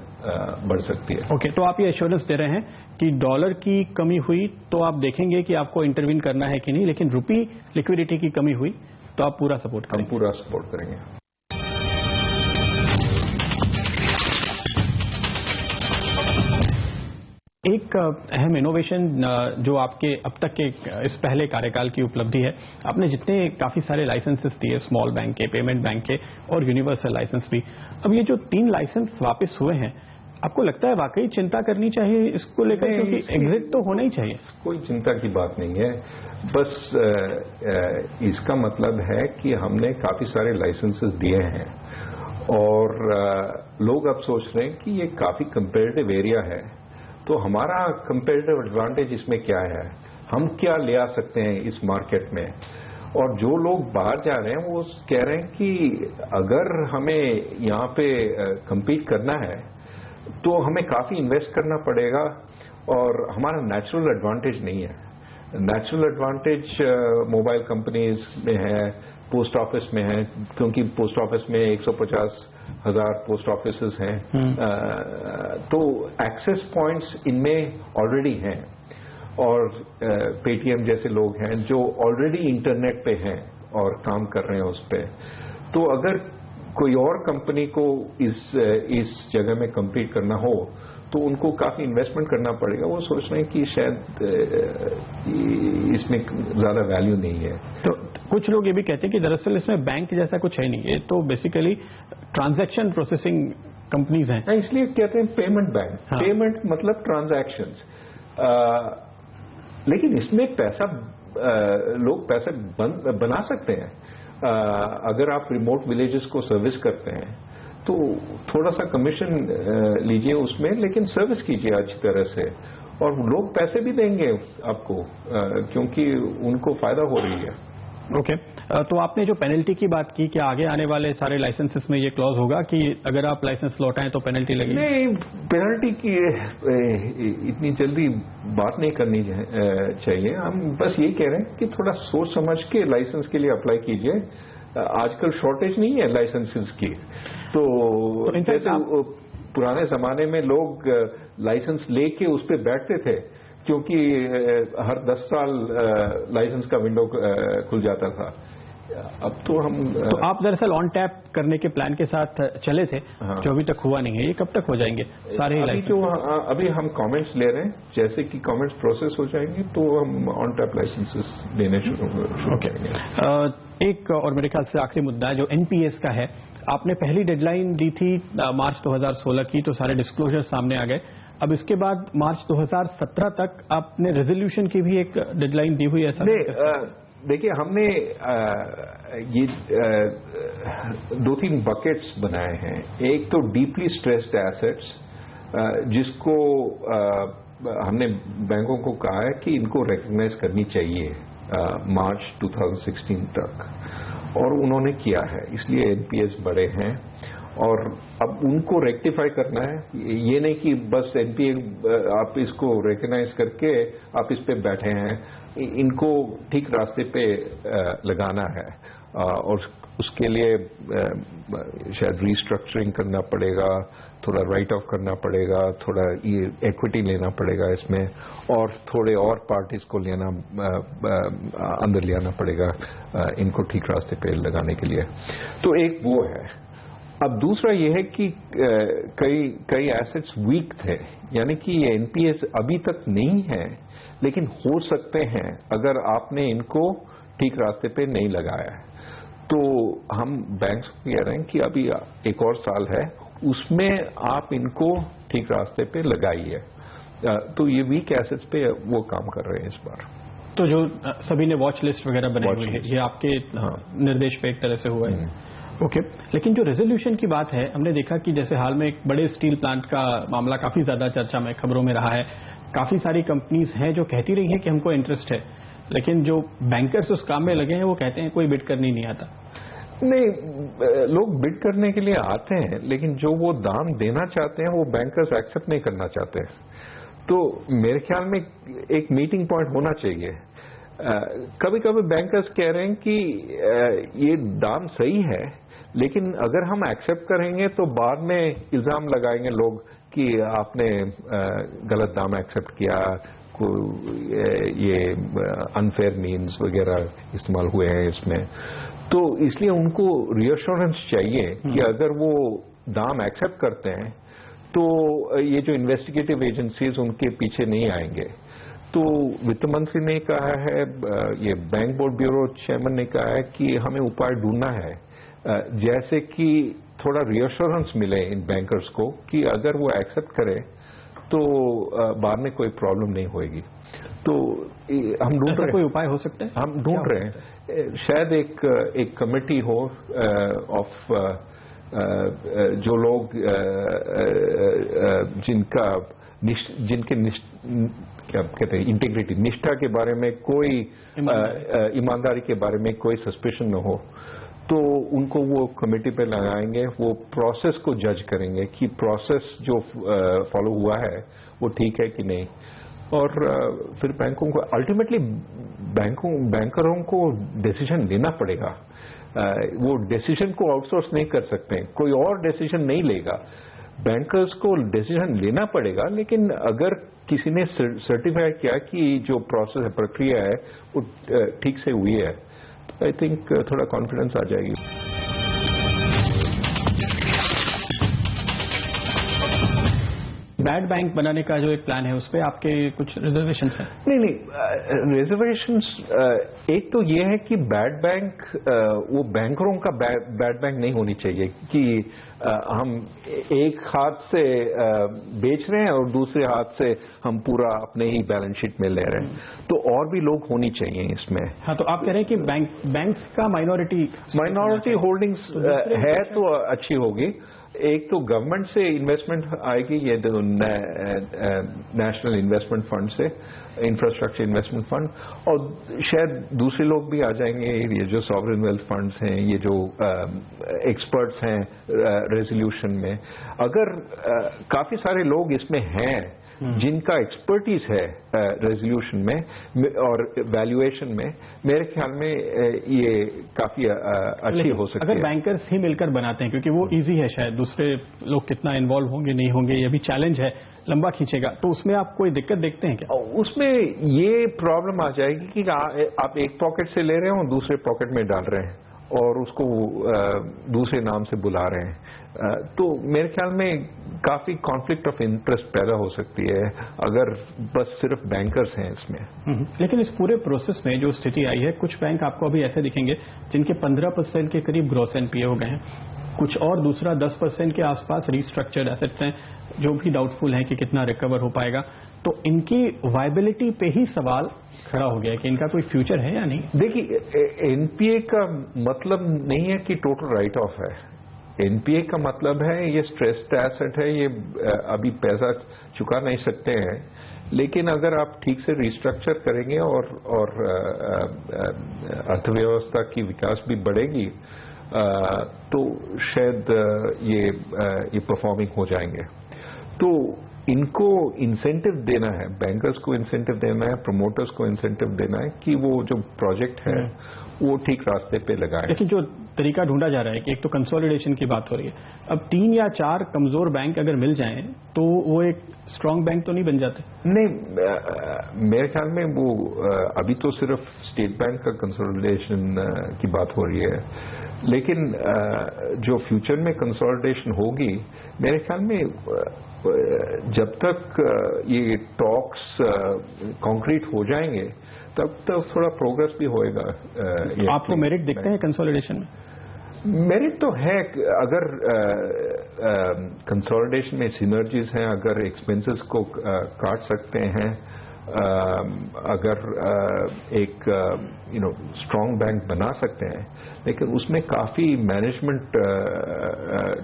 बढ़ सकती है। ओके, तो आप ये एश्योरेंस दे रहे हैं कि डॉलर की कमी हुई तो आप देखेंगे कि आपको इंटरवीन करना है कि नहीं, लेकिन रुपी लिक्विडिटी की कमी हुई तो आप पूरा सपोर्ट करेंगे? हम पूरा सपोर्ट करेंगे। एक अहम इनोवेशन जो आपके अब तक के इस पहले कार्यकाल की उपलब्धि है, आपने जितने काफी सारे लाइसेंसेस दिए, स्मॉल बैंक के, पेमेंट बैंक के और यूनिवर्सल लाइसेंस भी, अब ये जो 3 लाइसेंस वापस हुए हैं, आपको लगता है वाकई चिंता करनी चाहिए इसको लेकर, क्योंकि एग्जिट तो होना ही चाहिए? कोई चिंता की बात नहीं है, बस इसका मतलब है कि हमने काफी सारे लाइसेंसेस दिए हैं और लोग अब सोच रहे हैं कि ये काफी कंपेरेटिव एरिया है, तो हमारा कंपेरेटिव एडवांटेज इसमें क्या है, हम क्या ले आ सकते हैं इस मार्केट में। और जो लोग बाहर जा रहे हैं वो कह रहे हैं कि अगर हमें यहाँ पे compete करना है तो हमें काफी इन्वेस्ट करना पड़ेगा, और हमारा नेचुरल एडवांटेज नहीं है। नेचुरल एडवांटेज मोबाइल कंपनीज में है, पोस्ट ऑफिस में है, क्योंकि पोस्ट ऑफिस में 150,000 पोस्ट ऑफिसेज हैं, तो एक्सेस पॉइंट्स इनमें ऑलरेडी हैं, और पेटीएम जैसे लोग हैं जो ऑलरेडी इंटरनेट पे हैं और काम कर रहे हैं उस पे। तो अगर कोई और कंपनी को इस जगह में कम्पीट करना हो तो उनको काफी इन्वेस्टमेंट करना पड़ेगा। वो सोच रहे हैं कि शायद इसमें ज्यादा वैल्यू नहीं है। तो कुछ लोग ये भी कहते हैं कि दरअसल इसमें बैंक जैसा कुछ है नहीं, ये तो बेसिकली ट्रांजैक्शन प्रोसेसिंग कंपनीज हैं, इसलिए कहते हैं पेमेंट बैंक। हाँ। पेमेंट मतलब ट्रांजैक्शंस, लेकिन इसमें पैसा लोग पैसा बना सकते हैं। अगर आप रिमोट विलेजेस को सर्विस करते हैं तो थोड़ा सा कमीशन लीजिए उसमें, लेकिन सर्विस कीजिए अच्छी तरह से, और लोग पैसे भी देंगे आपको क्योंकि उनको फायदा हो रही है। ओके तो आपने जो पेनल्टी की बात की, क्या आगे आने वाले सारे लाइसेंसेस में ये क्लॉज होगा कि अगर आप लाइसेंस लौटाएं तो पेनल्टी लगेगी? नहीं, पेनल्टी की इतनी जल्दी बात नहीं करनी चाहिए। हम बस ये कह रहे हैं कि थोड़ा सोच समझ के लाइसेंस के लिए अप्लाई कीजिए। आजकल शॉर्टेज नहीं है लाइसेंसेस की, तो जैसे पुराने जमाने में लोग लाइसेंस लेके उस पर बैठते थे क्योंकि हर 10 साल लाइसेंस का विंडो खुल जाता था। अब तो आप दरअसल ऑन टैप करने के प्लान के साथ चले थे, हाँ। जो अभी तक हुआ नहीं है, ये कब तक हो जाएंगे सारे ही लाइसेंस? अभी हम कमेंट्स ले रहे हैं, जैसे कि कमेंट्स प्रोसेस हो जाएंगे तो हम ऑन टैप लाइसेंसेस देने शुरू करेंगे। एक और मेरे ख्याल से आखिरी मुद्दा है जो एनपीएस का है। आपने पहली डेडलाइन दी थी मार्च 2016 की, तो सारे डिस्क्लोजर सामने आ गए। अब इसके बाद मार्च 2017 तक आपने रेजोल्यूशन की भी एक डेडलाइन दी हुई है। देखिए, हमने ये 2-3 बकेट्स बनाए हैं। एक तो डीपली स्ट्रेस्ड एसेट्स, जिसको हमने बैंकों को कहा है कि इनको रिकॉग्नाइज करनी चाहिए मार्च 2016 तक, और उन्होंने किया है, इसलिए एनपीएस बढ़े हैं। और अब उनको रेक्टिफाई करना है। ये नहीं कि बस एनपीए आप इसको रिकॉग्नाइज करके आप इस पे बैठे हैं, इनको ठीक रास्ते पे लगाना है, और उसके लिए शायद रीस्ट्रक्चरिंग करना पड़ेगा, थोड़ा राइट ऑफ करना पड़ेगा, थोड़ा इक्विटी लेना पड़ेगा इसमें, और थोड़े और पार्टीज को अंदर ले आना पड़ेगा इनको ठीक रास्ते पे लगाने के लिए। तो एक वो है। अब दूसरा ये है कि कई एसेट्स वीक थे, यानी कि ये एनपीएस अभी तक नहीं है, लेकिन हो सकते हैं अगर आपने इनको ठीक रास्ते पे नहीं लगाया है। तो हम बैंक्स को कह रहे हैं कि अभी एक और साल है, उसमें आप इनको ठीक रास्ते पे लगाइए। तो ये वीक एसेट्स पे वो काम कर रहे हैं इस बार। तो जो सभी ने वॉच लिस्ट वगैरह बनाई हुई है, ये आपके निर्देश पे एक तरह से हुआ है? ओके। लेकिन जो रेजोल्यूशन की बात है, हमने देखा कि जैसे हाल में एक बड़े स्टील प्लांट का मामला काफी ज्यादा चर्चा में, खबरों में रहा है। काफी सारी कंपनीज हैं जो कहती रही हैं कि हमको इंटरेस्ट है, लेकिन जो बैंकर्स उस काम में लगे हैं वो कहते हैं कोई बिड करने नहीं आता। नहीं, लोग बिड करने के लिए आते हैं, लेकिन जो वो दाम देना चाहते हैं वो बैंकर्स एक्सेप्ट नहीं करना चाहते। तो मेरे ख्याल में एक मीटिंग पॉइंट होना चाहिए। कभी कभी बैंकर्स कह रहे हैं कि ये दाम सही है, लेकिन अगर हम एक्सेप्ट करेंगे तो बाद में इल्जाम लगाएंगे लोग कि आपने गलत दाम एक्सेप्ट किया, ये अनफेयर मीन्स वगैरह इस्तेमाल हुए हैं इसमें। तो इसलिए उनको रिएश्योरेंस चाहिए कि अगर वो दाम एक्सेप्ट करते हैं तो ये जो इन्वेस्टिगेटिव एजेंसीज उनके पीछे नहीं आएंगे। तो वित्त मंत्री ने कहा है, ये बैंक बोर्ड ब्यूरो चेयरमैन ने कहा है कि हमें उपाय ढूंढना है, जैसे कि थोड़ा रिएश्योरेंस मिले इन बैंकर्स को कि अगर वो एक्सेप्ट करे तो बाद में कोई प्रॉब्लम नहीं होगी। तो हम ढूंढ रहे हैं कोई उपाय हो सकता है, हम ढूंढ रहे हैं। शायद एक कमेटी हो ऑफ जो लोग जिनके क्या कहते हैं इंटीग्रिटी, निष्ठा के बारे में कोई ईमानदारी के बारे में कोई सस्पेशन न हो, तो उनको वो कमेटी पे लगाएंगे। वो प्रोसेस को जज करेंगे कि प्रोसेस जो फॉलो हुआ है वो ठीक है कि नहीं। और फिर बैंकों को अल्टीमेटली बैंकरों को डिसीजन लेना पड़ेगा। वो डिसीजन को आउटसोर्स नहीं कर सकते, कोई और डिसीजन नहीं लेगा। बैंकर्स को डिसीजन लेना पड़ेगा, लेकिन अगर किसी ने सर्टिफाई किया कि जो प्रोसेस है, प्रक्रिया है, वो ठीक से हुई है, तो आई थिंक थोड़ा कॉन्फिडेंस आ जाएगी। बैड बैंक बनाने का जो एक प्लान है, उस पर आपके कुछ रिजर्वेशंस हैं? नहीं, रिजर्वेशंस एक तो ये है कि बैड बैंक वो बैंकरों का बैड बैंक नहीं होनी चाहिए कि हम एक हाथ से बेच रहे हैं और दूसरे हाथ से हम पूरा अपने ही बैलेंस शीट में ले रहे हैं। तो और भी लोग होनी चाहिए इसमें। हाँ, तो आप कह रहे हैं कि बैंक्स का माइनॉरिटी होल्डिंग्स है तो अच्छी होगी। एक तो गवर्नमेंट से इन्वेस्टमेंट आएगी, ये नेशनल इन्वेस्टमेंट फंड से, इंफ्रास्ट्रक्चर इन्वेस्टमेंट फंड, और शायद दूसरे लोग भी आ जाएंगे, ये जो सॉवरेन वेल्थ फंड्स हैं, ये जो एक्सपर्ट्स हैं रेजोल्यूशन में। अगर काफी सारे लोग इसमें हैं जिनका एक्सपर्टीज है रेजोल्यूशन में और वैल्यूएशन में, मेरे ख्याल में ये काफी अच्छी हो सकती है। अगर बैंकर्स ही मिलकर बनाते हैं, क्योंकि वो इजी है, शायद दूसरे लोग कितना इन्वॉल्व होंगे नहीं होंगे ये भी चैलेंज है, लंबा खींचेगा, तो उसमें आप कोई दिक्कत देखते हैं क्या? उसमें ये प्रॉब्लम आ जाएगी कि आप एक पॉकेट से ले रहे हो, दूसरे पॉकेट में डाल रहे हैं और उसको दूसरे नाम से बुला रहे हैं, तो मेरे ख्याल में काफी कॉन्फ्लिक्ट ऑफ इंटरेस्ट पैदा हो सकती है अगर बस सिर्फ बैंकर्स हैं इसमें। लेकिन इस पूरे प्रोसेस में जो स्थिति आई है, कुछ बैंक आपको अभी ऐसे दिखेंगे जिनके 15% के करीब ग्रॉस एनपीए हो गए हैं, कुछ और दूसरा 10% के आसपास रिस्ट्रक्चर्ड एसेट्स हैं जो भी डाउटफुल हैं कि कितना रिकवर हो पाएगा। तो इनकी वायबिलिटी पे ही सवाल खड़ा हो गया है कि इनका कोई फ्यूचर है या नहीं। देखिए, एनपीए का मतलब नहीं है कि टोटल राइट ऑफ है। एनपीए का मतलब है ये स्ट्रेस्ड एसेट है, ये अभी पैसा चुका नहीं सकते हैं, लेकिन अगर आप ठीक से रिस्ट्रक्चर करेंगे और अर्थव्यवस्था की विकास भी बढ़ेगी तो शायद ये परफॉर्मिंग हो जाएंगे। तो इनको इंसेंटिव देना है, बैंकर्स को इंसेंटिव देना है, प्रमोटर्स को इंसेंटिव देना है कि वो जो प्रोजेक्ट है वो ठीक रास्ते पे लगाएं। लेकिन जो तरीका ढूंढा जा रहा है कि एक तो कंसोलिडेशन की बात हो रही है, अब 3 या 4 कमजोर बैंक अगर मिल जाएं तो वो एक स्ट्रांग बैंक तो नहीं बन जाते? नहीं, मेरे ख्याल में वो अभी तो सिर्फ स्टेट बैंक का कंसोलिडेशन की बात हो रही है, लेकिन जो फ्यूचर में कंसोलिडेशन होगी, मेरे ख्याल में जब तक ये टॉक्स कॉन्क्रीट हो जाएंगे तब तक थोड़ा प्रोग्रेस भी होएगा। आपको मेरिट दिखते हैं कंसोलिडेशन में? मेरिट तो है, अगर कंसोलिडेशन में सिनर्जीज हैं, अगर एक्सपेंसेस को काट सकते हैं, अगर एक स्ट्रांग बैंक बना सकते हैं, लेकिन उसमें काफी मैनेजमेंट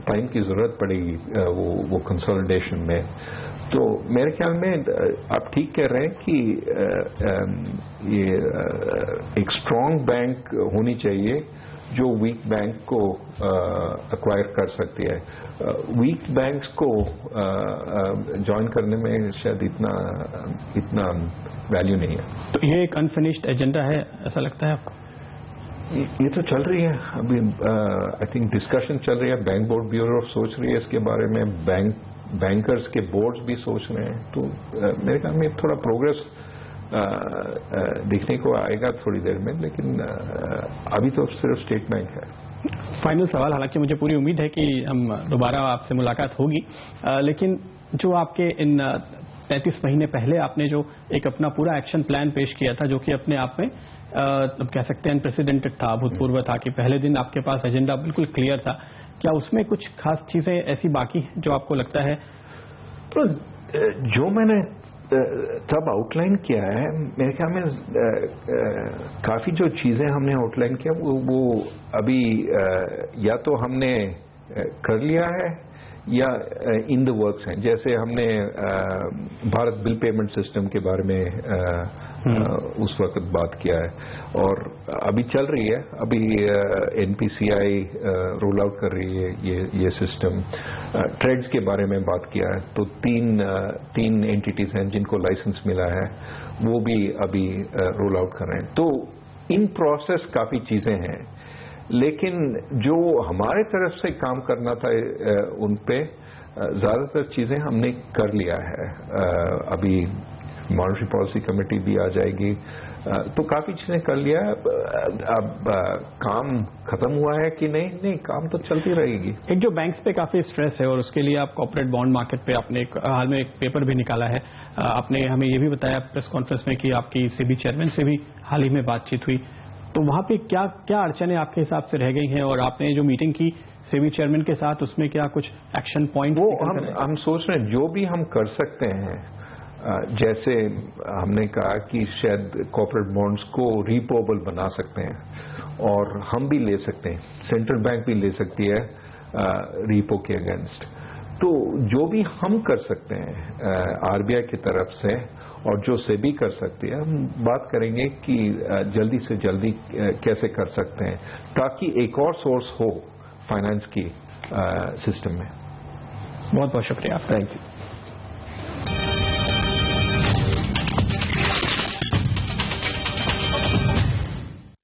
टाइम की जरूरत पड़ेगी वो कंसोलिडेशन में। तो मेरे ख्याल में आप ठीक कह रहे हैं कि ये एक स्ट्रांग बैंक होनी चाहिए जो वीक बैंक को अक्वायर कर सकती है। वीक बैंक्स को ज्वाइन करने में शायद इतना वैल्यू नहीं है। तो ये एक अनफिनिश्ड एजेंडा है, ऐसा लगता है आपको? ये तो चल रही है अभी, आई थिंक डिस्कशन चल रही है, बैंक बोर्ड ब्यूरो सोच रही है इसके बारे में, बैंकर्स के बोर्ड्स भी सोच रहे हैं, तो मेरे ख्याल में थोड़ा प्रोग्रेस दिखने को आएगा थोड़ी देर में, लेकिन अभी तो सिर्फ स्टेट बैंक है। फाइनल सवाल, हालांकि मुझे पूरी उम्मीद है कि हम दोबारा आपसे मुलाकात होगी, लेकिन जो आपके इन 33 महीने पहले आपने जो एक अपना पूरा एक्शन प्लान पेश किया था, जो कि अपने आप में कह सकते हैं अनप्रेसिडेंटेड था, अभूतपूर्व था, कि पहले दिन आपके पास एजेंडा बिल्कुल क्लियर था, क्या उसमें कुछ खास चीजें ऐसी बाकी हैं जो आपको लगता है? तो जो मैंने तब आउटलाइन किया है, मेरे ख्याल में काफी जो चीजें हमने आउटलाइन किया वो अभी या तो हमने कर लिया है या इन द वर्क्स हैं। जैसे हमने भारत बिल पेमेंट सिस्टम के बारे में उस वक्त बात किया है और अभी चल रही है, अभी एनपीसीआई रोल आउट कर रही है ये सिस्टम। ट्रेड्स के बारे में बात किया है, तो तीन एंटिटीज हैं जिनको लाइसेंस मिला है, वो भी अभी रोल आउट कर रहे हैं। तो इन प्रोसेस काफी चीजें हैं, लेकिन जो हमारे तरफ से काम करना था उन पे ज्यादातर चीजें हमने कर लिया है। अभी मॉनेटरी पॉलिसी कमेटी भी आ जाएगी, तो काफी चीजें कर लिया है। अब काम खत्म हुआ है कि नहीं, काम तो चलती रहेगी। एक जो बैंक्स पे काफी स्ट्रेस है और उसके लिए आप कॉर्पोरेट बॉन्ड मार्केट पे आपने हाल में एक पेपर भी निकाला है, आपने हमें ये भी बताया प्रेस कॉन्फ्रेंस में कि आपकी सेबी चेयरमैन से भी हाल ही में बातचीत हुई, तो वहां पे क्या क्या अड़चने आपके हिसाब से रह गई हैं और आपने जो मीटिंग की सेबी चेयरमैन के साथ उसमें क्या कुछ एक्शन पॉइंट? वो हम सोच रहे हैं जो भी हम कर सकते हैं, जैसे हमने कहा कि शायद कॉर्पोरेट बॉन्ड्स को रीपोबल बना सकते हैं और हम भी ले सकते हैं, सेंट्रल बैंक भी ले सकती है, रीपो के अगेंस्ट। तो जो भी हम कर सकते हैं आरबीआई की तरफ से और जो सेबी कर सकती है, हम बात करेंगे कि जल्दी से जल्दी कैसे कर सकते हैं ताकि एक और सोर्स हो फाइनेंस की सिस्टम में। बहुत बहुत शुक्रिया। Thank you.